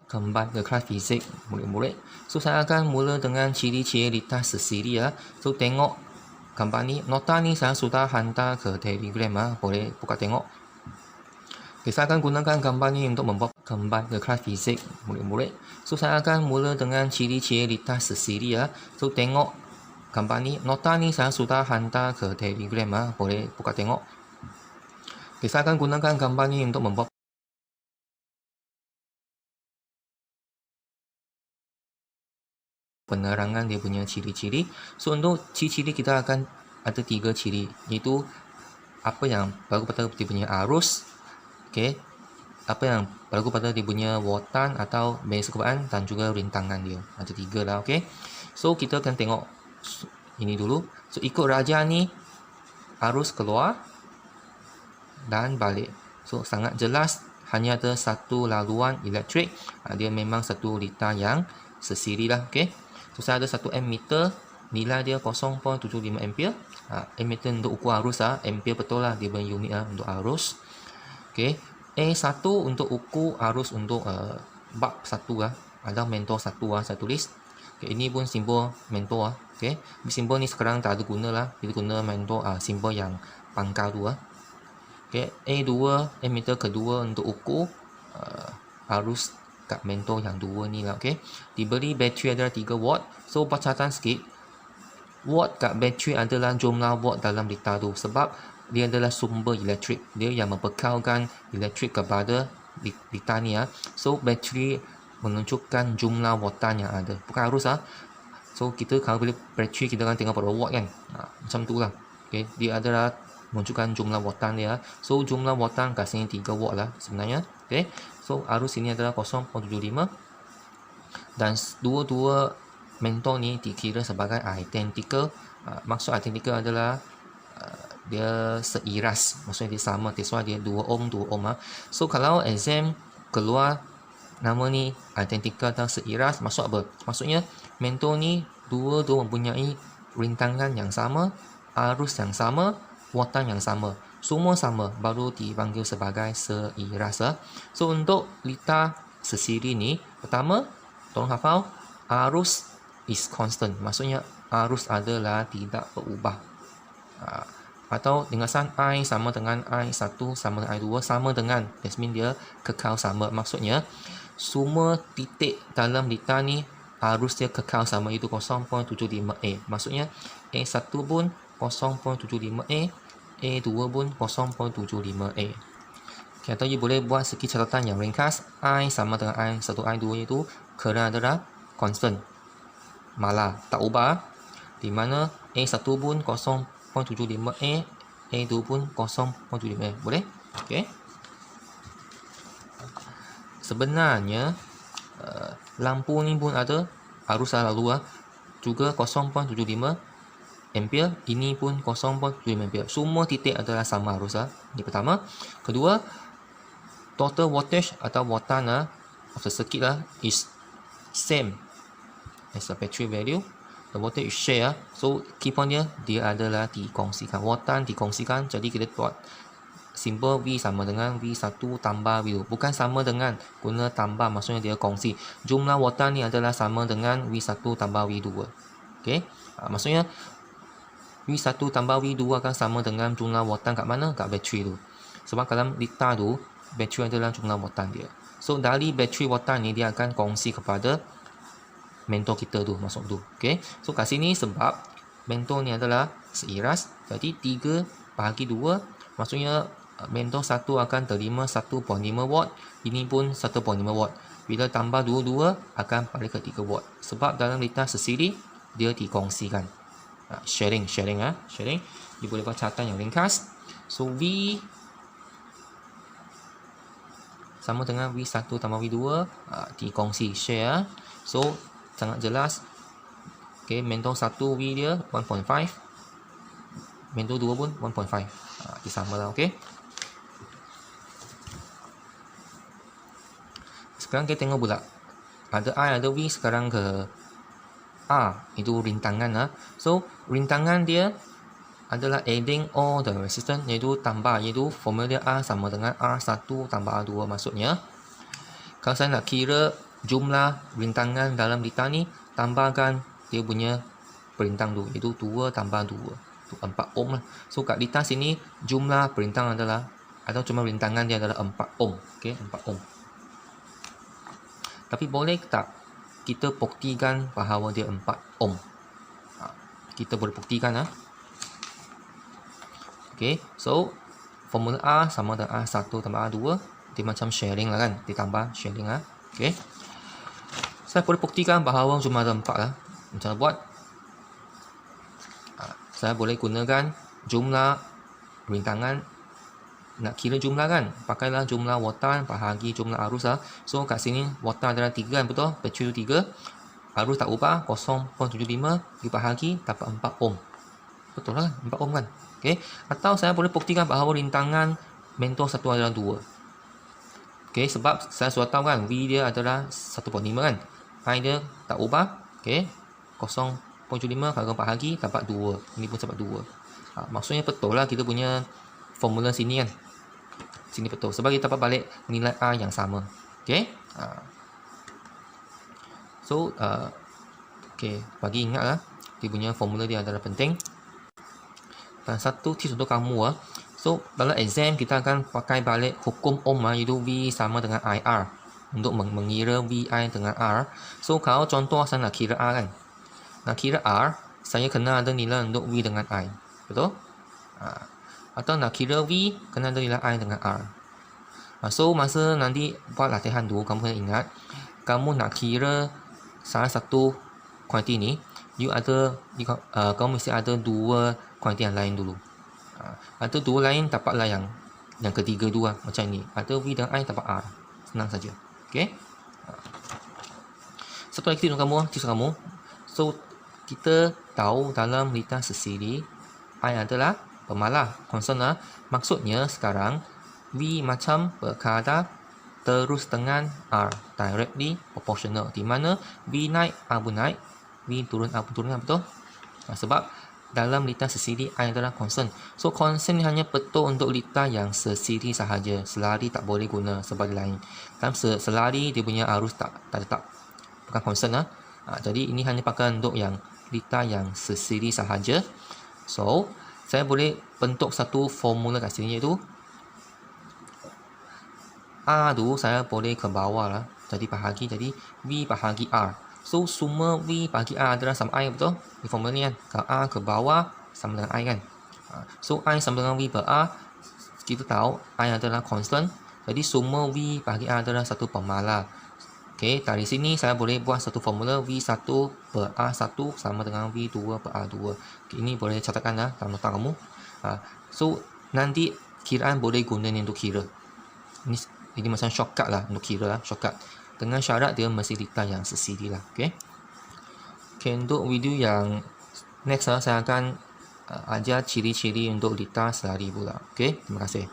Kembali ke kelas fizik murid-murid. So saya akan mula dengan ciri-ciri litas sesiri ya. So tengok gambar ni, nota ni saya sudah hantar ke Telegram ya. Boleh buka tengok. Okay, saya akan gunakan gambar ni untuk membuat kembali ke kelas fizik murid-murid. So saya akan mula dengan ciri-ciri litas sesiri ya. So tengok gambar ni, nota ni saya sudah hantar ke Telegram ya. Boleh buka tengok. Okay, saya akan gunakan gambar ni untuk membuat penerangan dia punya ciri-ciri. So untuk ciri-ciri kita akan ada 3 ciri, iaitu apa yang berlaku pada dia punya arus, okey, apa yang berlaku pada dia punya watan atau media sekebaan dan juga rintangan dia. Ada 3 lah, okey. So kita akan tengok ini dulu. So ikut rajah ni arus keluar dan balik. So sangat jelas hanya ada satu laluan elektrik. Dia memang satu litar yang sesiri lah, okey. So saya ada 1 ammeter, nilai dia 0.75 ampere. Ammeter untuk ukur arus ampere betul lah dia punya unit untuk arus. Okey. A1 untuk ukur arus untuk bab 1 ada mentor 1 saya tulis. Okay, ini pun simbol mentor okey. Simbol ni sekarang tak ada guna lah. Kita guna mentor simbol yang pangkal tu Okey, A2 ammeter kedua untuk ukur arus kat mentor yang 2 ni lah, okey. Diberi bateri adalah 3 watt. So bacaan sikit. Watt kat bateri adalah jumlah watt dalam litar tu, sebab dia adalah sumber elektrik. Dia yang membekalkan elektrik kepada litar ni So bateri menunjukkan jumlah wattan yang ada, bukan arus So kita kalau beli bateri kita akan tengok pada watt kan. Macam tu lah. Okey, dia adalah menunjukkan jumlah wattan dia. So jumlah wattan kat sini 3 watt lah sebenarnya. Okey. So arus ini adalah 0.75 dan dua-dua mentor ni dikira sebagai identical. Maksud identical adalah dia seiras, maksudnya dia sama, that's why dia 2 ohm 2 ohm So kalau exam keluar nama ni identical atau seiras, maksud apa? Maksudnya mentor ni dua-dua mempunyai rintangan yang sama, arus yang sama, wattan yang sama, semua sama, baru dipanggil sebagai seiras So untuk litar sesiri ni, pertama tolong hafal, arus is constant, maksudnya arus adalah tidak berubah. Atau ringkasan I sama dengan I1 sama dengan I2 sama dengan, that means dia kekal sama. Maksudnya semua titik dalam litar ni arus dia kekal sama, itu 0.75A. Maksudnya A1 pun 0.75A, A2 pun 0.75A. Atau you boleh buat sikit catatan yang ringkas. I sama dengan I1, I2 itu current adalah constant, malah tak ubah, di mana A1 pun 0.75A, A2 pun 0.75A. Boleh? Okey. Sebenarnya lampu ni pun ada arus lalu juga 0.75 ampere, ini pun 0.75 ampere. Semua titik adalah sama arus Ini pertama. Kedua, total voltage atau wattan of the circuit is same as the battery value. The voltage is share. So key point dia adalah dikongsikan. Wattan dikongsikan, jadi kita buat simbol V sama dengan V1 tambah V2. Bukan sama dengan guna tambah, maksudnya dia kongsi. Jumlah wattan ni adalah sama dengan V1 tambah V2. Okey. Maksudnya V1 tambah V2 akan sama dengan jumlah wattan kat mana? Kat bateri tu. Sebab dalam litar tu, bateri adalah jumlah wattan dia. So dari bateri wattan ni dia akan kongsi kepada mentor kita tu, masuk tu. Okey. So kat sini sebab mentor ni adalah seiras, jadi 3 bahagi 2, maksudnya mentor 1 akan terima 1.5 watt, ini pun 1.5 watt. Bila tambah 2 akan balik ke 3 watt. Sebab dalam litar sesiri dia dikongsikan. Sharing. Dia boleh buat catatan yang ringkas. So V sama dengan V1 tambah V2 dikongsi, share. So sangat jelas. Okey, mentor 1 V dia 1.5, mentor 2 pun 1.5. Dia sama lah, okey. Sekarang kita tengok pula. Ada I, ada V, sekarang ke R, itu rintangan So rintangan dia adalah adding all the resistance, iaitu tambah, iaitu formula R sama dengan R1 tambah R2. Maksudnya kalau saya nak kira jumlah rintangan dalam lita ni, tambahkan dia punya perintang tu, iaitu 2 tambah 2, tu 4 ohm lah. So kat lita sini jumlah perintang adalah, atau jumlah rintangan dia adalah 4 ohm. Okey, 4 ohm. Tapi boleh tak kita buktikan bahawa dia 4 ohm? Kita boleh buktikan lah. Okey, so formula A sama dengan A1 tambah A2. Dia macam sharing lah kan, ditambah sharing lah. Okey, saya boleh buktikan bahawa jumlah ada 4 lah. Macam mana buat? Saya boleh gunakan jumlah rintangan. Nak kira jumlah kan, pakailah jumlah watan bahagi jumlah arus lah. So kat sini watan adalah 3 kan, betul? Bateri tu 3, arus tak ubah, 0.75 dibahagi dapat 4 ohm. Betul lah, 4 ohm kan? Okay. Atau saya boleh buktikan bahawa rintangan mentor satu adalah 2. Okay, sebab saya sudah tahu kan, V dia adalah 1.5 kan, I dia tak ubah. Okay, 0.75 kalau bahagi dapat 2, ini pun dapat 2. Maksudnya betul lah kita punya formula sini kan. Sini betul sebab kita dapat balik nilai A yang sama. Okay. So okay, bagi ingat lah, dia punya formula dia adalah penting. Dan satu tips untuk kamu so dalam exam kita akan pakai balik hukum Ohm iaitu V sama dengan IR untuk mengira VI dengan R. So kalau contoh saya nak kira R kan, nak kira R, saya kena ada nilai untuk V dengan I, betul? Atau nak kira V, kena ada nilai I dengan R. So masa nanti buat latihan tu, kamu kena ingat, kamu nak kira salah satu kuantiti ni, kamu mesti ada 2 kuantiti yang lain dulu. Ada 2 lain, dapatlah yang ketiga tu lah, macam ni. Ada V dan I, dapat R. Senang saja. Okay. Satu lagi tips kamu. So kita tahu dalam lita sesiri, I adalah pemalah, konstan lah. Maksudnya sekarang V macam berkadar terus dengan R, directly proportional, di mana V naik, R pun naik, V turun, R pun turun, betul? Sebab dalam lita sesiri I adalah konstan. So konstan hanya betul untuk lita yang sesiri sahaja. Selari tak boleh guna sebagai lain. Dalam selari dia punya arus tak tetap, bukan konstan lah. Jadi ini hanya pakai untuk yang lita yang sesiri sahaja. So saya boleh bentuk satu formula kat sini, iaitu R tu saya boleh ke bawah lah, jadi bahagi, jadi V bahagi R. So semua V bahagi R adalah sama I, betul? Di formula ni kan, kalau R ke bawah sama dengan I kan. So I sama dengan V per R, kita tahu I adalah constant, jadi semua V bahagi R adalah satu pemalah. Okay, dari sini saya boleh buat satu formula V1 per R1 sama dengan V2 per R2. Okay, ini boleh catatkan lah dalam nota kamu. So nanti kiraan boleh guna ni untuk kira. Ini macam shortcut lah untuk kira lah, shortcut. Dengan syarat dia mesti lita yang sesiri lah. Okay. Okay, untuk video yang next lah, saya akan ajar ciri-ciri untuk lita selari pula. Okay, terima kasih.